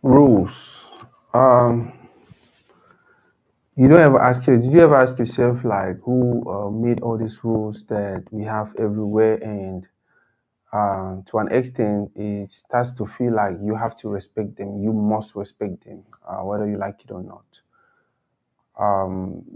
Rules. Um, you don't ever ask you. Did you ever ask yourself like who made all these rules that we have everywhere, and to an extent, it starts to feel like you have to respect them. You must respect them, whether you like it or not.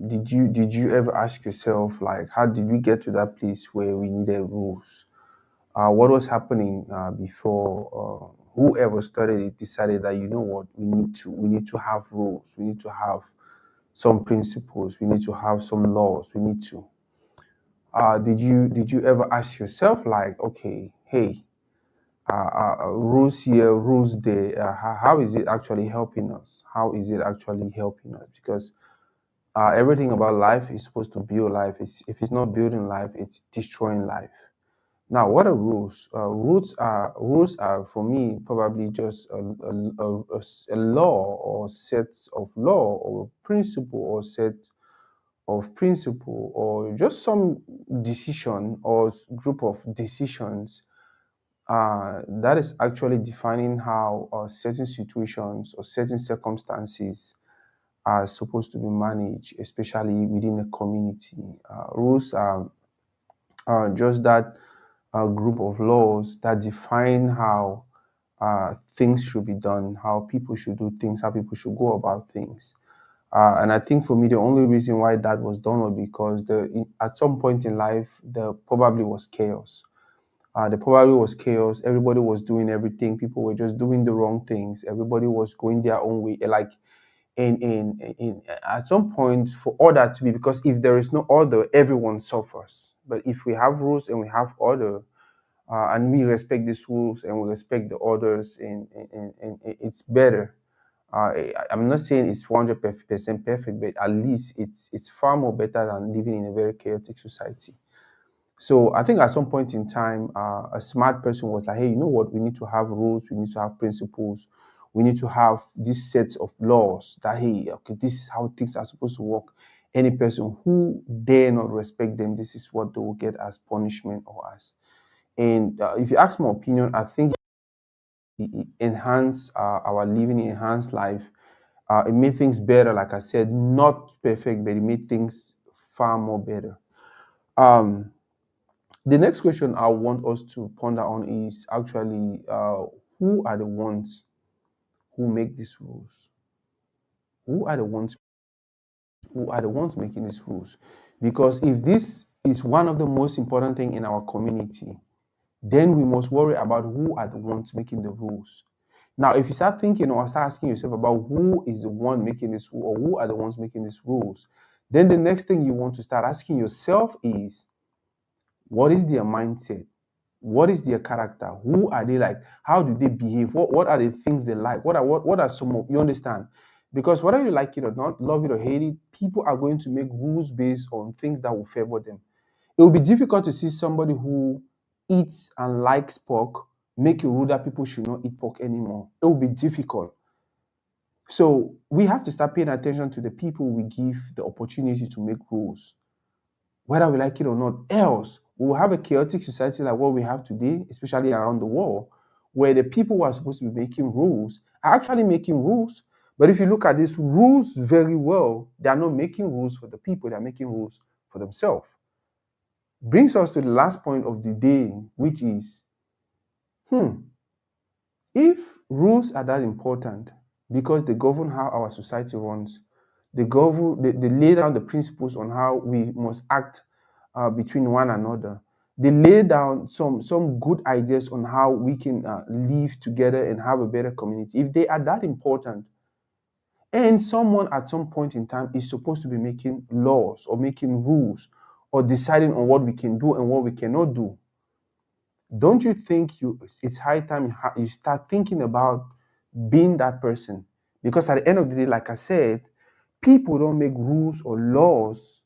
Did you ever ask yourself like how did we get to that place where we needed rules? What was happening before whoever started it decided that you know what we need to have rules, we need to have some principles, we need to have some laws, we need to did you ever ask yourself like, okay, hey, rules here, rules there, how is it actually helping us, how is it actually helping us? Because everything about life is supposed to build life. If it's not building life, it's destroying life. Now, what are rules? Rules are for me probably just a law or sets of law or principle or set of principle or just some decision or group of decisions that is actually defining how certain situations or certain circumstances are supposed to be managed, especially within a community. Rules are just that group of laws that define how things should be done, how people should do things, how people should go about things. And I think for me, the only reason why that was done was because at some point in life, there probably was chaos. There probably was chaos. Everybody was doing everything. People were just doing the wrong things. Everybody was going their own way. Like in at some point, for order to be, because if there is no order, everyone suffers. But if we have rules and we have order, and we respect these rules and we respect the orders, and it's better. I'm not saying it's 100% perfect, but at least it's far more better than living in a very chaotic society. So I think at some point in time, a smart person was like, hey, you know what? We need to have rules. We need to have principles. We need to have these sets of laws that, hey, okay, this is how things are supposed to work. Any person who dare not respect them, this is what they will get as punishment or as. And if you ask my opinion, I think it enhance our living, enhance life. It made things better, like I said, not perfect, but it made things far more better. Um, the next question I want us to ponder on is actually who are the ones who make these rules? Who are the ones who are the ones making these rules? Because if this is one of the most important thing in our community, then we must worry about who are the ones making the rules. Now, if you start thinking or start asking yourself about who is the one making this rule or who are the ones making these rules, then the next thing you want to start asking yourself is what is their mindset? What is their character? Who are they like? How do they behave? What are the things they like? What are some of you understand? Because whether you like it or not, love it or hate it, people are going to make rules based on things that will favor them. It will be difficult to see somebody who eats and likes pork make a rule that people should not eat pork anymore. It will be difficult. So we have to start paying attention to the people we give the opportunity to make rules, whether we like it or not. Else, we will have a chaotic society like what we have today, especially around the world, where the people who are supposed to be making rules are actually making rules. But if you look at these rules very well, they are not making rules for the people, they are making rules for themselves. Brings us to the last point of the day, which is hmm, if rules are that important because they govern how our society runs, they lay down the principles on how we must act between one another. They lay down some good ideas on how we can live together and have a better community. If they are that important, and someone at some point in time is supposed to be making laws or making rules or deciding on what we can do and what we cannot do, don't you think it's high time you start thinking about being that person? Because at the end of the day, like I said, people don't make rules or laws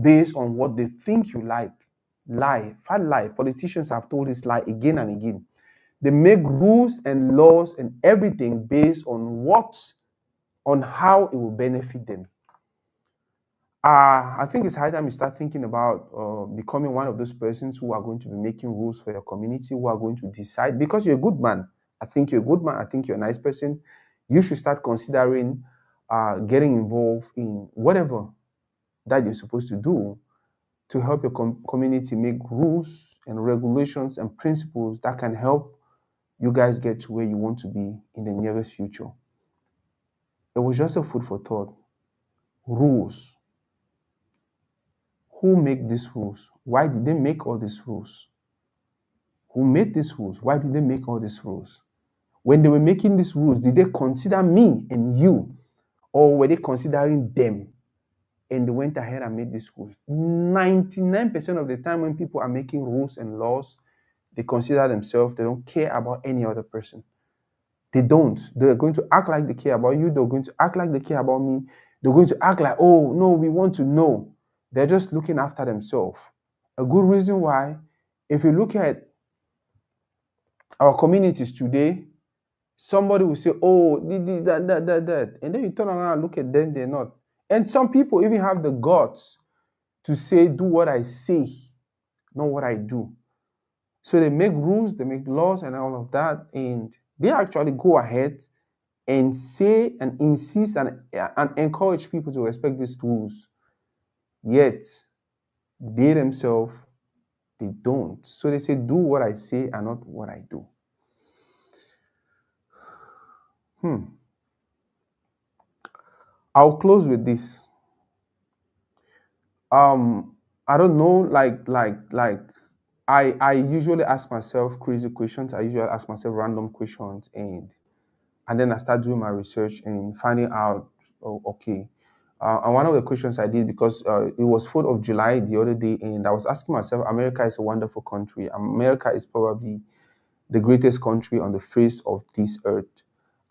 based on what they think you like. Lie, fat lie. Politicians have told this lie again and again. They make rules and laws and everything based on how it will benefit them. I think it's high time you start thinking about becoming one of those persons who are going to be making rules for your community, who are going to decide, because you're a good man. I think you're a good man. I think you're a nice person. You should start considering getting involved in whatever that you're supposed to do to help your community make rules and regulations and principles that can help you guys get to where you want to be in the nearest future. It was just a food for thought. Rules. Who make these rules? Why did they make all these rules? Who made these rules? Why did they make all these rules? When they were making these rules, did they consider me and you, or were they considering them? And they went ahead and made these rules. 99% of the time when people are making rules and laws, they consider themselves, they don't care about any other person. They don't. They're going to act like they care about you. They're going to act like they care about me. They're going to act like, oh, no, we want to know. They're just looking after themselves. A good reason why, if you look at our communities today, somebody will say, oh, that. And then you turn around and look at them, they're not. And some people even have the guts to say, do what I say, not what I do. So they make rules, they make laws and all of that. And they actually go ahead and say and insist and encourage people to respect these rules. Yet, they themselves, they don't. So they say, do what I say and not what I do. I'll close with this. I don't know, I usually ask myself crazy questions. I usually ask myself random questions, and then I start doing my research and finding out, oh, okay. And one of the questions I did, because it was 4th of July the other day, and I was asking myself, America is a wonderful country. America is probably the greatest country on the face of this earth.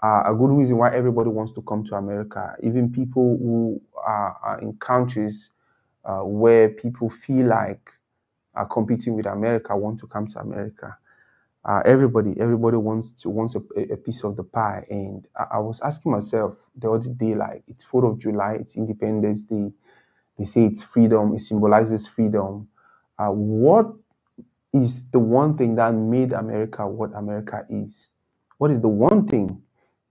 A good reason why everybody wants to come to America, even people who are in countries where people feel like competing with America want to come to America. Everybody wants a piece of the pie. And I was asking myself the other day, like, it's 4th of July, it's Independence Day. They say it's freedom, it symbolizes freedom. What is the one thing that made America what America is? What is the one thing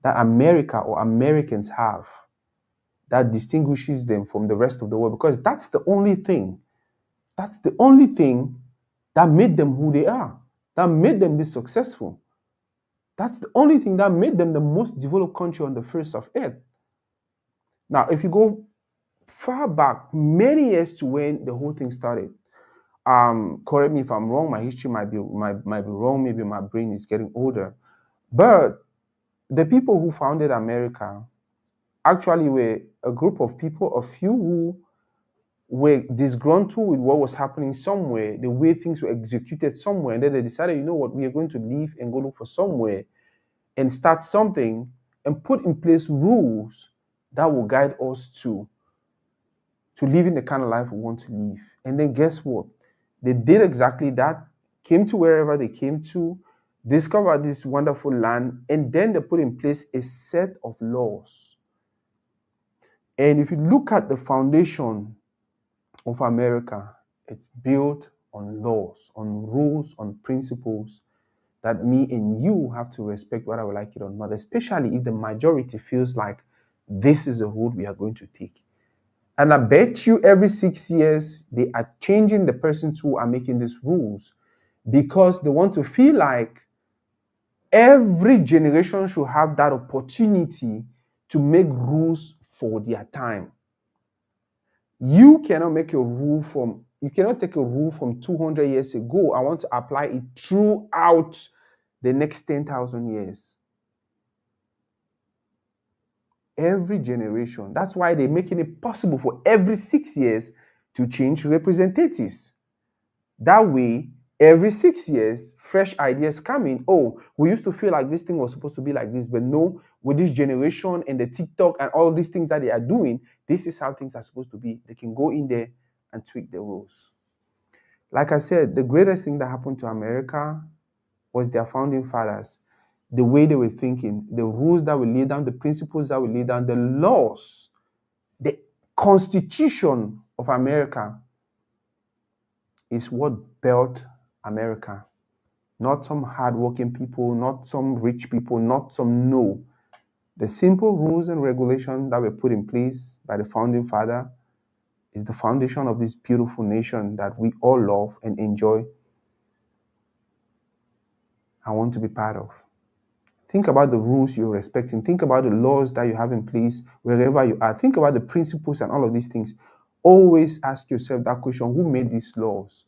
that America or Americans have that distinguishes them from the rest of the world? Because that's the only thing that made them who they are, that made them this successful. That's the only thing that made them the most developed country on the face of earth. Now, if you go far back, many years to when the whole thing started, correct me if I'm wrong, my history might be wrong, maybe my brain is getting older, but the people who founded America actually were a group of people, a few who were disgruntled with what was happening somewhere, the way things were executed somewhere, and then they decided, you know what, we are going to leave and go look for somewhere and start something and put in place rules that will guide us to living the kind of life we want to live. And then guess what? They did exactly that, came to wherever they came to, discovered this wonderful land, and then they put in place a set of laws. And if you look at the foundation of America, it's built on laws, on rules, on principles that me and you have to respect, whether we like it or not, especially if the majority feels like this is the road we are going to take. And I bet you every 6 years, they are changing the persons who are making these rules because they want to feel like every generation should have that opportunity to make rules for their time. You cannot take a rule from 200 years ago. I want to apply it throughout the next 10,000 years. Every generation. That's why they're making it possible for every 6 years to change representatives. That way, every 6 years, fresh ideas come in. Oh, we used to feel like this thing was supposed to be like this, but no, with this generation and the TikTok and all these things that they are doing, this is how things are supposed to be. They can go in there and tweak the rules. Like I said, the greatest thing that happened to America was their founding fathers, the way they were thinking, the rules that were laid down, the principles that were laid down, the laws, the Constitution of America is what built America. Not some hardworking people, not some rich people, not some, no. The simple rules and regulations that were put in place by the founding father is the foundation of this beautiful nation that we all love and enjoy and want to be part of. Think about the rules you're respecting. Think about the laws that you have in place wherever you are. Think about the principles and all of these things. Always ask yourself that question: who made these laws?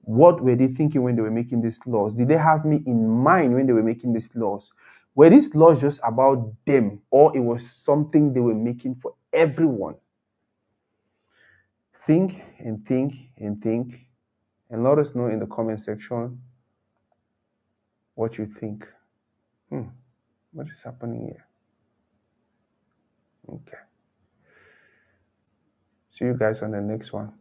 What were they thinking when they were making these laws? Did they have me in mind when they were making these laws? Were these laws just about them, or it was something they were making for everyone? Think and think and think, and let us know in the comment section what you think. What is happening here? Okay. See you guys on the next one.